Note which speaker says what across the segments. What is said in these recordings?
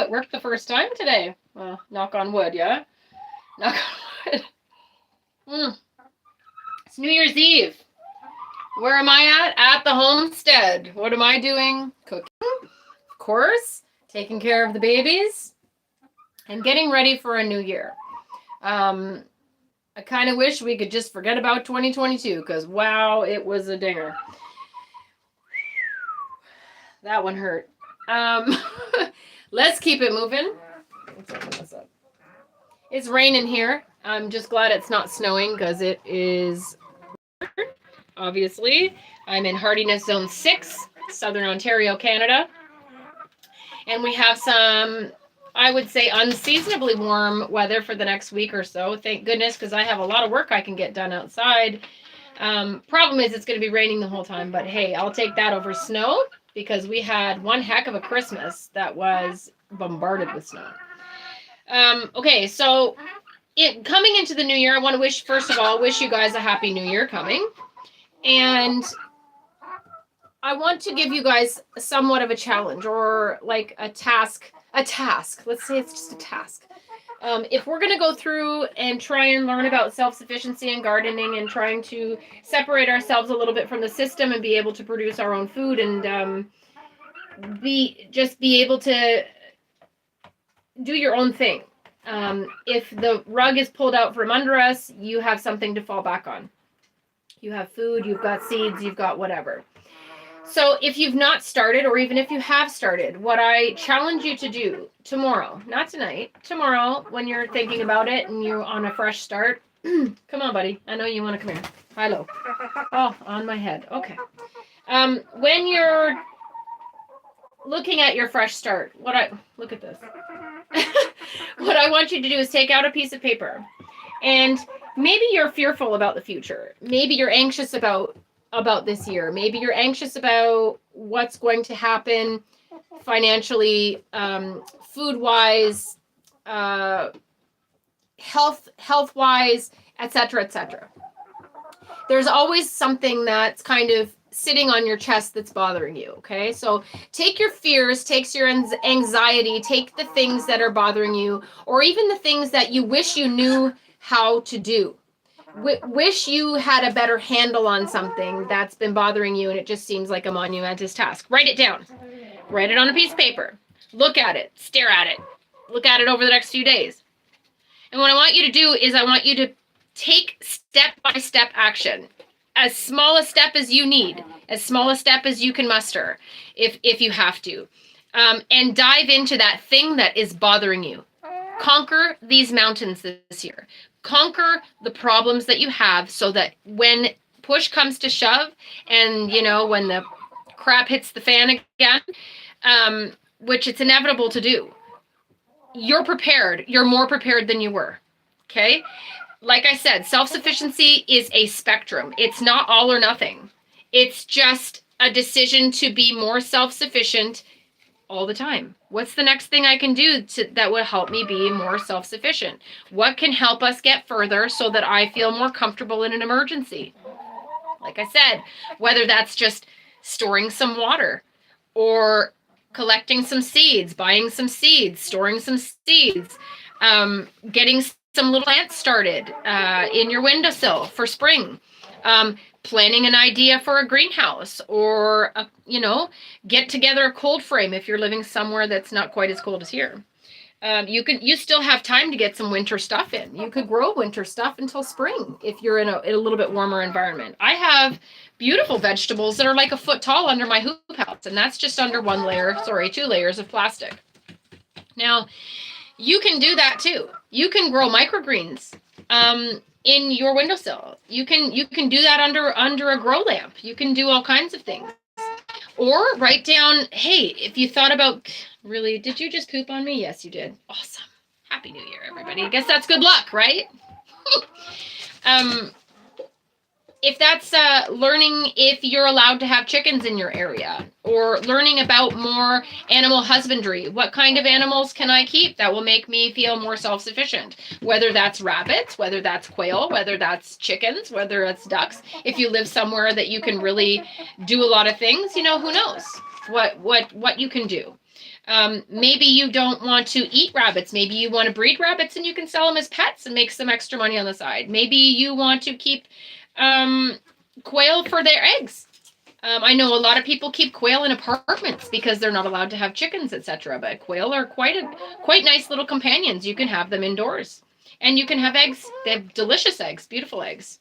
Speaker 1: it worked the first time today. Well, knock on wood, yeah? Knock on wood. It's New Year's Eve. Where am I at? At the homestead. What am I doing? Cooking, of course. Taking care of the babies. And getting ready for a new year. I kind of wish we could just forget about 2022 because, wow, it was a dinger. That one hurt. Let's keep it moving. Let's open this up. It's raining here. I'm just glad it's not snowing because it is, obviously. I'm in hardiness zone 6, Southern Ontario, Canada. And we have some, I would say, unseasonably warm weather for the next week or so. Thank goodness, because I have a lot of work I can get done outside. Problem is it's going to be raining the whole time, but hey, I'll take that over snow because we had one heck of a Christmas that was bombarded with snow. Okay, so coming into the new year, I want to wish, first of all, wish you guys a happy new year coming. And I want to give you guys somewhat of a challenge or like a task. Let's say it's just a task. If we're going to go through and try and learn about self-sufficiency and gardening and trying to separate ourselves a little bit from the system and be able to produce our own food and be able to do your own thing. If the rug is pulled out from under us, you have something to fall back on. You have food, you've got seeds, you've got whatever. So if you've not started, or even if you have started, what I challenge you to do tomorrow, not tonight, tomorrow, when you're thinking about it and you're on a fresh start, come on, buddy. I know you want to come here. Hi, low. Oh, on my head. Okay. When you're looking at your fresh start, look at this. What I want you to do is take out a piece of paper, and maybe you're fearful about the future. Maybe you're anxious about this year. Maybe you're anxious about what's going to happen financially, food-wise, health-wise, etc., etc. There's always something that's kind of sitting on your chest that's bothering you, okay? So take your fears, take your anxiety, take the things that are bothering you, or even the things that you wish you knew how to do. Wish you had a better handle on something that's been bothering you and it just seems like a monumentous task. Write it down. Write it on a piece of paper. Look at it. Stare at it. Look at it over the next few days. And what I want you to do is I want you to take step-by-step action. As small a step as you need. As small a step as you can muster, if you have to. And dive into that thing that is bothering you. Conquer these mountains this year. Conquer the problems that you have so that when push comes to shove and, you know, when the crap hits the fan again, which it's inevitable to do, you're prepared. You're more prepared than you were. Okay? Like I said, self-sufficiency is a spectrum. It's not all or nothing. It's just a decision to be more self-sufficient all the time. What's the next thing I can do that will help me be more self-sufficient? What can help us get further so that I feel more comfortable in an emergency? Like I said, whether that's just storing some water or collecting some seeds, buying some seeds, storing some seeds, getting some little plants started in your windowsill for spring, planning an idea for a greenhouse, or get together a cold frame if you're living somewhere that's not quite as cold as here. You still have time to get some winter stuff in. You could grow winter stuff until spring if you're in a little bit warmer environment. I have beautiful vegetables that are like a foot tall under my hoop house, and that's just under 2 layers of plastic. Now, you can do that too. You can grow microgreens in your windowsill. You can do that under a grow lamp. You can do all kinds of things. Or write down, hey, if you thought about, really, did you just poop on me? Yes, you did. Awesome. Happy New Year, everybody. I guess that's good luck, right? If that's learning if you're allowed to have chickens in your area, or learning about more animal husbandry. What kind of animals can I keep that will make me feel more self-sufficient? Whether that's rabbits, whether that's quail, whether that's chickens, whether it's ducks. If you live somewhere that you can really do a lot of things, who knows what you can do. Maybe you don't want to eat rabbits. Maybe you want to breed rabbits and you can sell them as pets and make some extra money on the side. Maybe you want to keep quail for their eggs. I know a lot of people keep quail in apartments because they're not allowed to have chickens, etc. But quail are quite nice little companions. You can have them indoors. And you can have eggs. They have delicious eggs, beautiful eggs.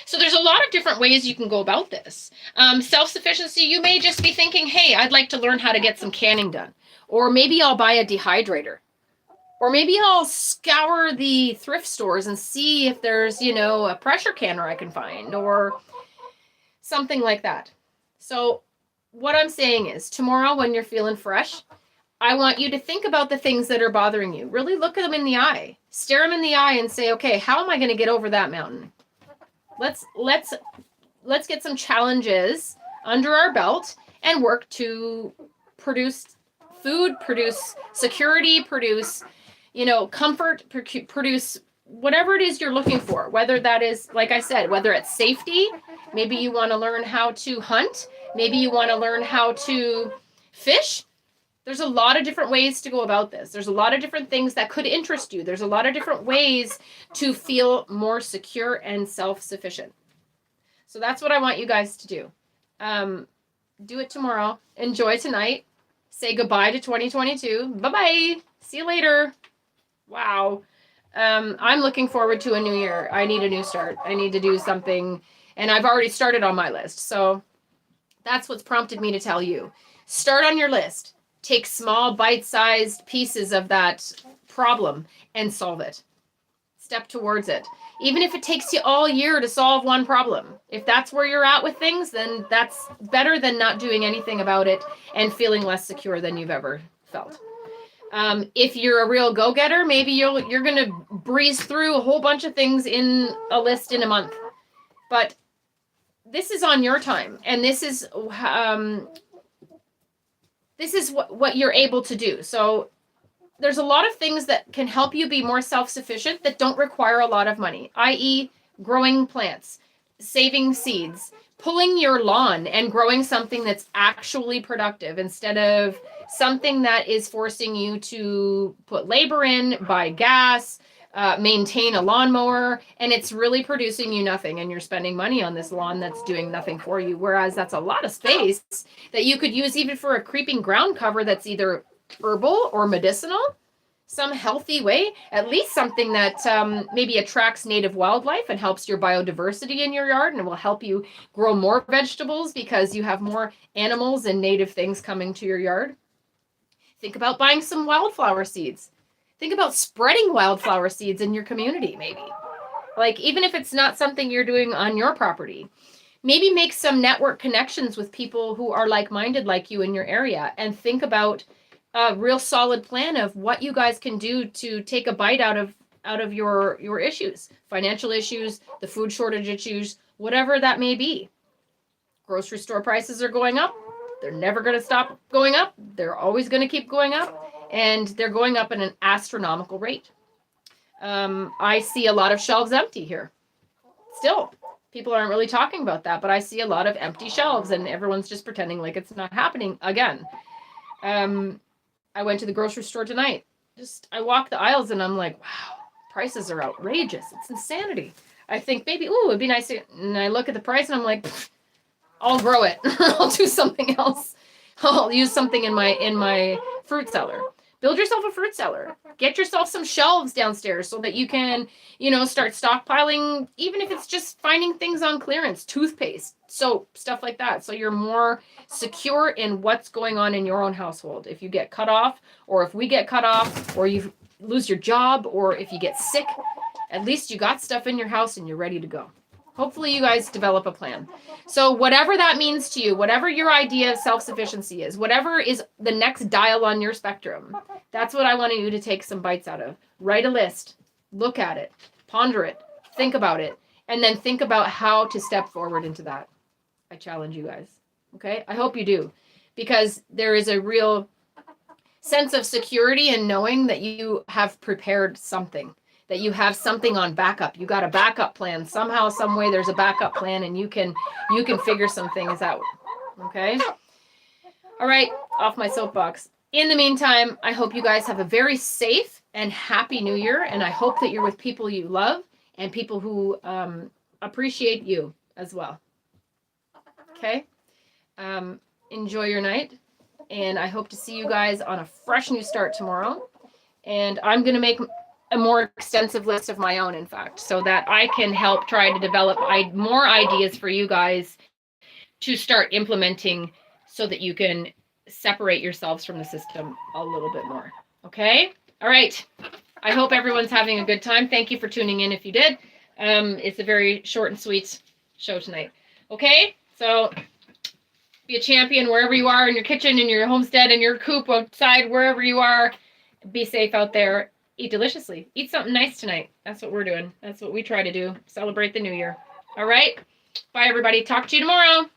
Speaker 1: So there's a lot of different ways you can go about this. Self-sufficiency, you may just be thinking, hey, I'd like to learn how to get some canning done. Or maybe I'll buy a dehydrator. Or maybe I'll scour the thrift stores and see if there's, a pressure canner I can find or something like that. So what I'm saying is tomorrow when you're feeling fresh, I want you to think about the things that are bothering you. Really look at them in the eye. Stare them in the eye and say, okay, how am I going to get over that mountain? Let's get some challenges under our belt and work to produce food, produce security, produce, comfort, produce whatever it is you're looking for. Whether that is, like I said, whether it's safety, maybe you want to learn how to hunt, maybe you want to learn how to fish. There's a lot of different ways to go about this. There's a lot of different things that could interest you. There's a lot of different ways to feel more secure and self-sufficient. So that's what I want you guys to do. Do it tomorrow. Enjoy tonight. Say goodbye to 2022. Bye-bye. See you later. Wow. I'm looking forward to a new year. I need a new start. I need to do something. And I've already started on my list. So that's what's prompted me to tell you. Start on your list. Take small bite-sized pieces of that problem and solve it. Step towards it. Even if it takes you all year to solve one problem. If that's where you're at with things, then that's better than not doing anything about it and feeling less secure than you've ever felt. If you're a real go-getter, maybe you're going to breeze through a whole bunch of things in a list in a month. But this is on your time, and this is what you're able to do. So there's a lot of things that can help you be more self-sufficient that don't require a lot of money, i.e. growing plants, saving seeds, pulling your lawn and growing something that's actually productive instead of something that is forcing you to put labor in, buy gas, maintain a lawnmower, and it's really producing you nothing, and you're spending money on this lawn that's doing nothing for you, whereas that's a lot of space that you could use even for a creeping ground cover that's either herbal or medicinal, some healthy way, at least something that maybe attracts native wildlife and helps your biodiversity in your yard, and it will help you grow more vegetables because you have more animals and native things coming to your yard. Think about buying some wildflower seeds. Think about spreading wildflower seeds in your community, maybe. Like, even if it's not something you're doing on your property, maybe make some network connections with people who are like-minded like you in your area, and think about a real solid plan of what you guys can do to take a bite out of your issues, financial issues, the food shortage issues, whatever that may be. Grocery store prices are going up. They're never going to stop going up. They're always going to keep going up. And they're going up at an astronomical rate. I see a lot of shelves empty here. Still, people aren't really talking about that, but I see a lot of empty shelves, and everyone's just pretending like it's not happening again. I went to the grocery store tonight. I walk the aisles, and I'm like, wow, prices are outrageous. It's insanity. I think maybe, it'd be nice to, and I look at the price, and I'm like, I'll grow it. I'll do something else. I'll use something in my fruit cellar. Build yourself a fruit cellar. Get yourself some shelves downstairs so that you can, start stockpiling, even if it's just finding things on clearance, toothpaste, soap, stuff like that. So you're more secure in what's going on in your own household. If you get cut off, or if we get cut off, or you lose your job, or if you get sick, at least you got stuff in your house and you're ready to go. Hopefully you guys develop a plan. So whatever that means to you, whatever your idea of self-sufficiency is, whatever is the next dial on your spectrum, that's what I want you to take some bites out of. Write a list, look at it, ponder it, think about it, and then think about how to step forward into that. I challenge you guys. Okay? I hope you do, because there is a real sense of security in knowing that you have prepared something. That you have something on backup. You got a backup plan. Somehow, some way, there's a backup plan, and you can figure some things out. Okay? All right, off my soapbox. In the meantime, I hope you guys have a very safe and happy New Year. And I hope that you're with people you love and people who appreciate you as well. Okay? Enjoy your night. And I hope to see you guys on a fresh new start tomorrow. And I'm going to make a more extensive list of my own, in fact, so that I can help try to develop more ideas for you guys to start implementing so that you can separate yourselves from the system a little bit more. Okay? All right. I hope everyone's having a good time. Thank you for tuning in if you did. It's a very short and sweet show tonight. Okay? So be a champion wherever you are, in your kitchen, in your homestead, in your coop, outside, wherever you are. Be safe out there. Eat deliciously. Eat something nice tonight. That's what we're doing. That's what we try to do. Celebrate the new year. All right? Bye, everybody. Talk to you tomorrow.